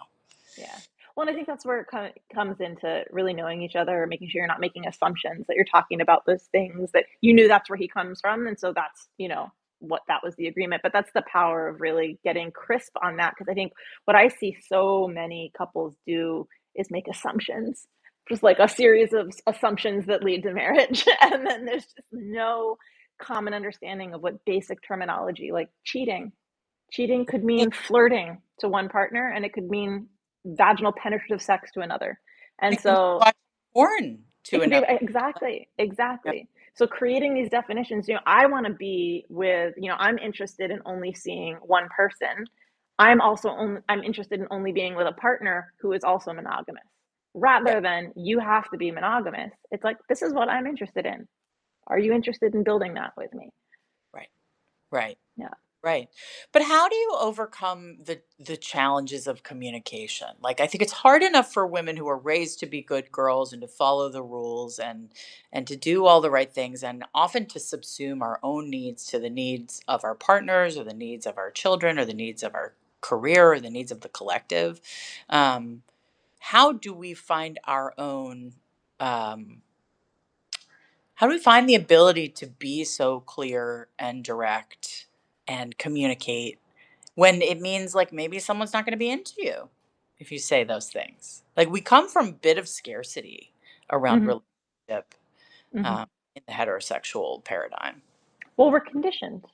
Yeah. Well, and I think that's where it comes into really knowing each other, making sure you're not making assumptions, that you're talking about those things, that you knew that's where he comes from. And so that's, what that was the agreement. But that's the power of really getting crisp on that. Because I think what I see so many couples do is make assumptions just like a series of assumptions that lead to marriage. And then there's just no common understanding of what basic terminology, like cheating. Cheating could mean flirting to one partner, and it could mean vaginal penetrative sex to another. And And it can be so watching porn it to could be another. exactly, Yeah, exactly. So creating these definitions, I want to be with, I'm interested in only seeing one person. I'm interested in only being with a partner who is also monogamous. yeah, Rather than you have to be monogamous. It's like this is what I'm interested in. Are you interested in building that with me? right, right. Yeah. Right. But how do you overcome the challenges of communication? Like I think it's hard enough for women who are raised to be good girls and to follow the rules and to do all the right things and often to subsume our own needs to the needs of our partners or the needs of our children or the needs of our career or the needs of the collective. Um, how do we find our own um, how do we find the ability to be so clear and direct and communicate when it means like maybe someone's not going to be into you if you say those things? Like we come from a bit of scarcity around Hmm. relationship Hmm. um, in the heterosexual paradigm. Well, we're conditioned.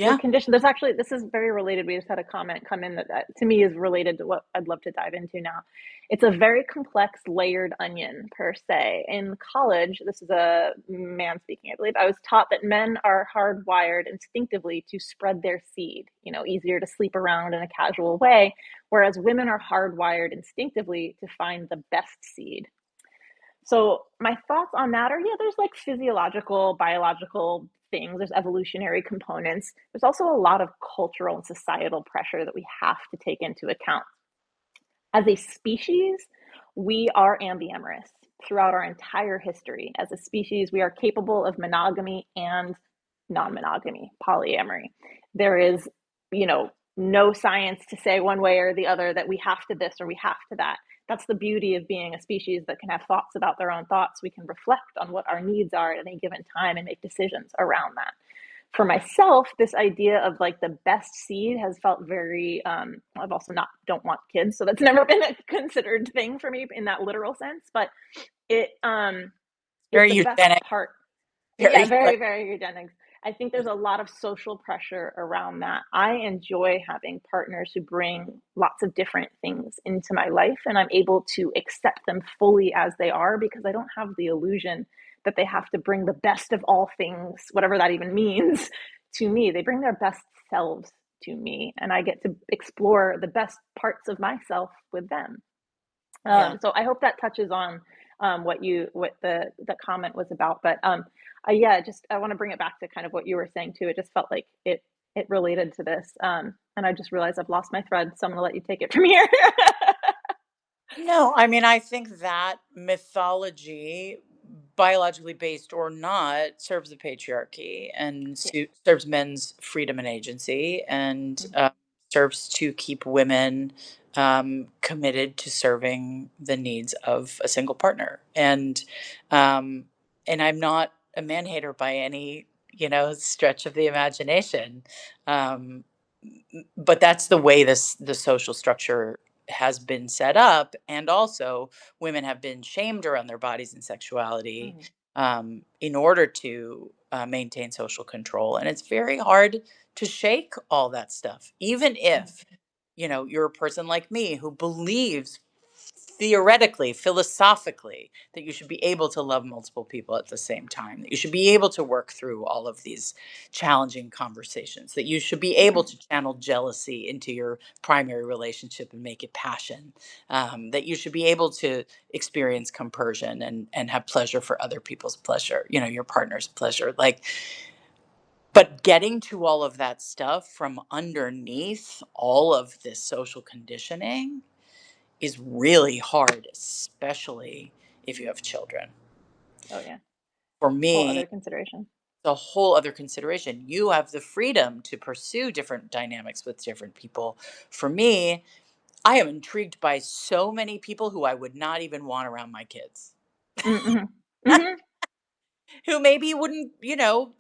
We're Yeah. conditioned. There's actually, this is very related. We just had a comment come in that to me is related to what I'd love to dive into now. It's a very complex, layered onion, per se. In college, this is a man speaking, I believe. I was taught that men are hardwired instinctively to spread their seed, easier to sleep around in a casual way, whereas women are hardwired instinctively to find the best seed. So my thoughts on that are, yeah, there's like physiological, biological things, there's evolutionary components. There's also a lot of cultural and societal pressure that we have to take into account. As a species, we are ambiamorous throughout our entire history. As a species, we are capable of monogamy and non-monogamy, polyamory. There is, no science to say one way or the other that we have to this or we have to that. That's the beauty of being a species that can have thoughts about their own thoughts. We can reflect on what our needs are at any given time and make decisions around that. For myself, this idea of like the best seed has felt very, I've also not don't want kids, so that's never been a considered thing for me in that literal sense, but it is Very the best eugenic, part. Yeah, very very, like very eugenics. I think there's a lot of social pressure around that. I enjoy having partners who bring lots of different things into my life, and I'm able to accept them fully as they are because I don't have the illusion that they have to bring the best of all things, whatever that even means, to me. They bring their best selves to me, and I get to explore the best parts of myself with them. yeah. So I hope that touches on what the comment was about. But yeah, just I want to bring it back to kind of what you were saying too. It just felt like it related to this, and I just realized I've lost my thread, so I'm gonna let you take it from here. No, I mean, I think that mythology, biologically based or not, serves the patriarchy and Yeah. serves men's freedom and agency and Mhm. serves to keep women committed to serving the needs of a single partner. Um, and I'm not a man hater by any, stretch of the imagination. Um, but that's the way the social structure has been set up, and also women have been shamed around their bodies and sexuality Mhm. in order to maintain social control, and it's very hard to shake all that stuff, even Mhm. if you're a person like me who believes theoretically, philosophically, that you should be able to love multiple people at the same time, that you should be able to work through all of these challenging conversations, that you should be able Mhm. to channel jealousy into your primary relationship and make it passion, that you should be able to experience compersion and have pleasure for other people's pleasure, your partner's pleasure. Like, but getting to all of that stuff from underneath all of this social conditioning is really hard, especially if you have children. Oh yeah, For whole me, other consideration. it's a whole other consideration. You have the freedom to pursue different dynamics with different people. For me, I am intrigued by so many people who I would not even want around my kids. Mm-hmm. Mm-hmm. Who maybe wouldn't,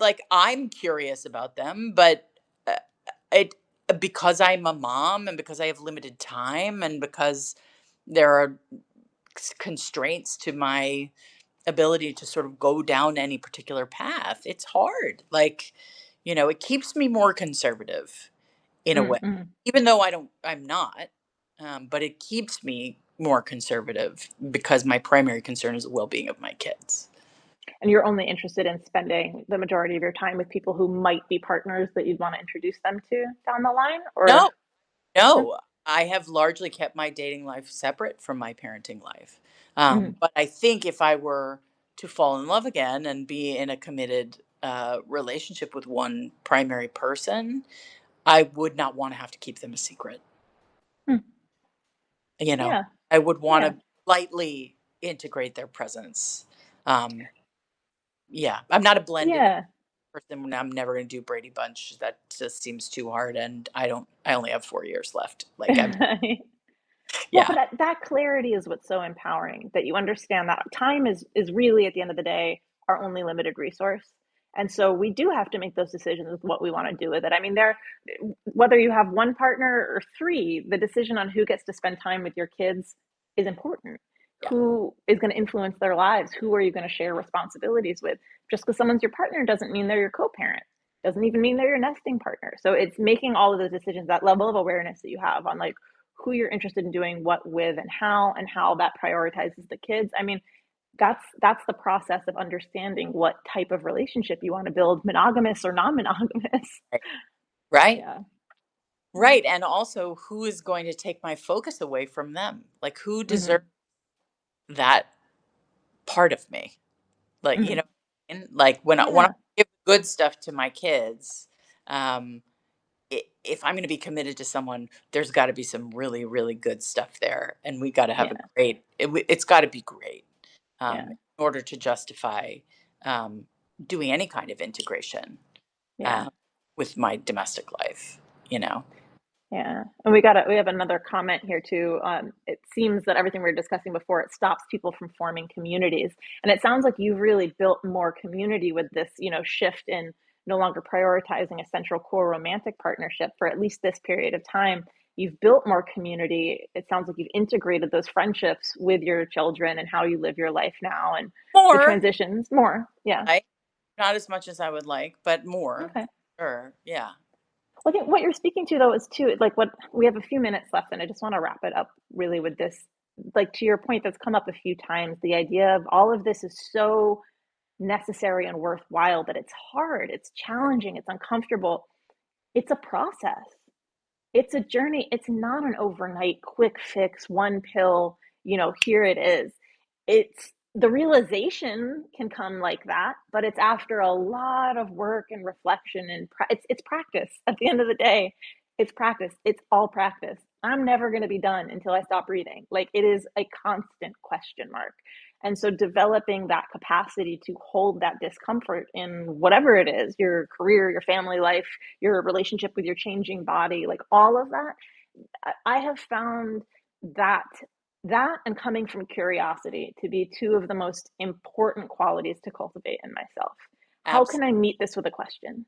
like I'm curious about them, but uh, it because I'm a mom and because I have limited time and because there are constraints to my ability to sort of go down any particular path. It's hard. Like, it keeps me more conservative in a way, Mm-hmm. even though I'm not, but it keeps me more conservative because my primary concern is the well-being of my kids. And you're only interested in spending the majority of your time with people who might be partners that you'd want to introduce them to down the line, No, or no, I have largely kept my dating life separate from my parenting life. mm-hmm. But I think if I were to fall in love again and be in a committed relationship with one primary person, I would not want to have to keep them a secret. You know, Yeah, I would want yeah, to lightly integrate their presence. Um, yeah, I'm not a blended yeah. person. I'm never going to do Brady Bunch. That just seems too hard. And I only have 4 years left. Like, Well, yeah, but that clarity is what's so empowering, that you understand that time is really, at the end of the day, our only limited resource. And so we do have to make those decisions with what we want to do with it. I mean, whether you have one partner or three, the decision on who gets to spend time with your kids is important. yeah, Who is going to influence their lives? Who are you going to share responsibilities with? Just because someone's your partner doesn't mean they're your co-parent. Doesn't even mean they're your nesting partner. So it's making all of those decisions, that level of awareness that you have on like who you're interested in doing what with and how that prioritizes the kids. I mean, that's the process of understanding what type of relationship you want to build, monogamous or non-monogamous. right, right, Yeah. Yeah. right. And also, who is going to take my focus away from them? Like, who Mm-hmm. deserves that part of me? Like, Mm-hmm. and like when I Yeah. give good stuff to my kids, um, if I'm going to be committed to someone, there's got to be some really, really good stuff there, and we got to have a Yeah. great. It's got to be great Yeah. in order to justify um, doing any kind of integration Yeah. uh, with my domestic life. You know, Yeah, and we have another comment here too. It seems that everything we were discussing before, it stops people from forming communities, and it sounds like you've really built more community with this, shift in no longer prioritizing a central core romantic partnership for at least this period of time. You've built more community. It sounds like you've integrated those friendships with your children and how you live your life now and the more, transitions more. Yeah. I not as much as I would like, but more. Okay. Sure, yeah, Well, I think what you're speaking to though is too like what we have a few minutes left, and I just want to wrap it up really with this. Like to your point, that's come up a few times. The idea of all of this is so necessary and worthwhile, but it's hard, it's challenging, it's uncomfortable. It's a process. It's a journey. It's not an overnight quick fix, one pill, here it is. It's the realization can come like that, but it's after a lot of work and reflection and it's practice. At the end of the day, it's practice. It's all practice. I'm never going to be done until I stop breathing. Like it is a constant question mark. And so developing that capacity to hold that discomfort in whatever it is, your career, your family life, your relationship with your changing body, like all of that, I have found that and coming from curiosity to be two of the most important qualities to cultivate in myself. How can I meet this with a question?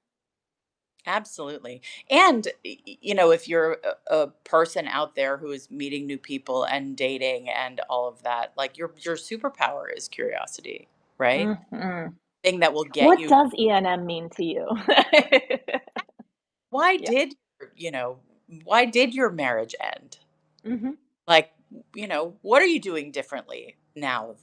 absolutely. And, if you're a person out there who is meeting new people and dating and all of that, like your superpower is curiosity, right? Hmm. Thing that will get What you. does ENM mean to you? Why Yeah. did, you know, why did your marriage end? Hmm. Like, what are you doing differently now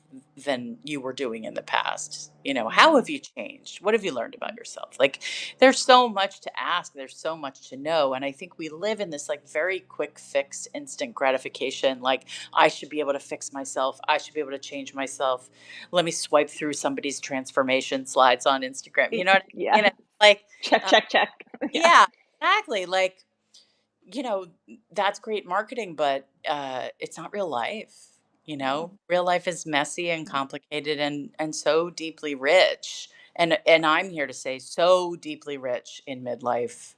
than you were doing in the past? How Hmm. have you changed? What have you learned about yourself? Like, there's so much to ask, there's so much to know. And I think we live in this like very quick fix, instant gratification. Like, I should be able to fix myself, I should be able to change myself. Let me swipe through somebody's transformation slides on Instagram. You know what I Yeah. mean? Like, Check, uh, check, check. Yeah. yeah, exactly. Like, you know, that's great marketing, but it's not real life. No. Real life is messy and No. complicated and so deeply rich. And I'm here to say so deeply rich in midlife,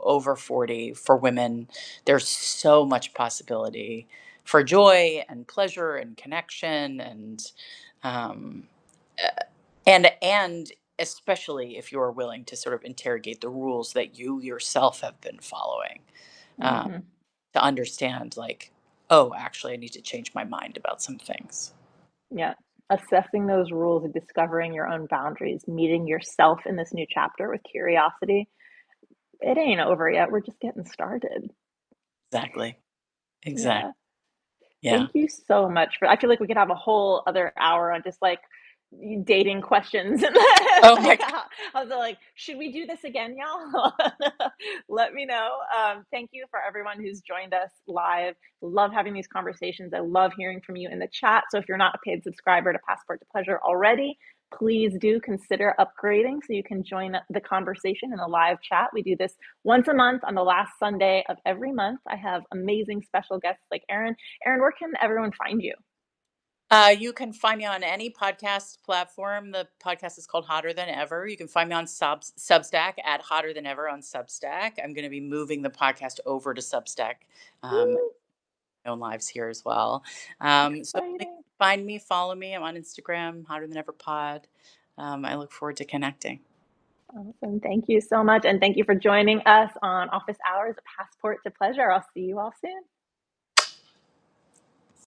over 40 for women. There's so much possibility for joy and pleasure and connection um, uh, and especially if you're willing to sort of interrogate the rules that you yourself have been following, um, Hmm. to understand, like, oh, actually, I need to change my mind about some things. Yeah. Assessing those rules and discovering your own boundaries, meeting yourself in this new chapter with curiosity. It ain't over yet. We're just getting started. Exactly. Exactly. Yeah. Yeah. Thank you so much for I feel like we could have a whole other hour on just like dating questions and Oh my like God. I was like, should we do this again, y'all? Let me know. Thank you for everyone who's joined us live. Love having these conversations. I love hearing from you in the chat. So if you're not a paid subscriber to Passport to Pleasure already, please do consider upgrading so you can join the conversation in the live chat. We do this once a month on the last Sunday of every month. I have amazing special guests like Erin. Erin, where can everyone find you? You can find me on any podcast platform. The podcast is called Hotter Than Ever. You can find me on Substack at Hotter Than Ever on Substack. I'm going to be moving the podcast over to Substack. Woo, My own lives here as well. So please exciting. find me, follow me. I'm on Instagram, Hotter Than Ever Pod. I look forward to connecting. Awesome. Thank you so much. And thank you for joining us on Office Hours, Passport to Pleasure. I'll see you all soon.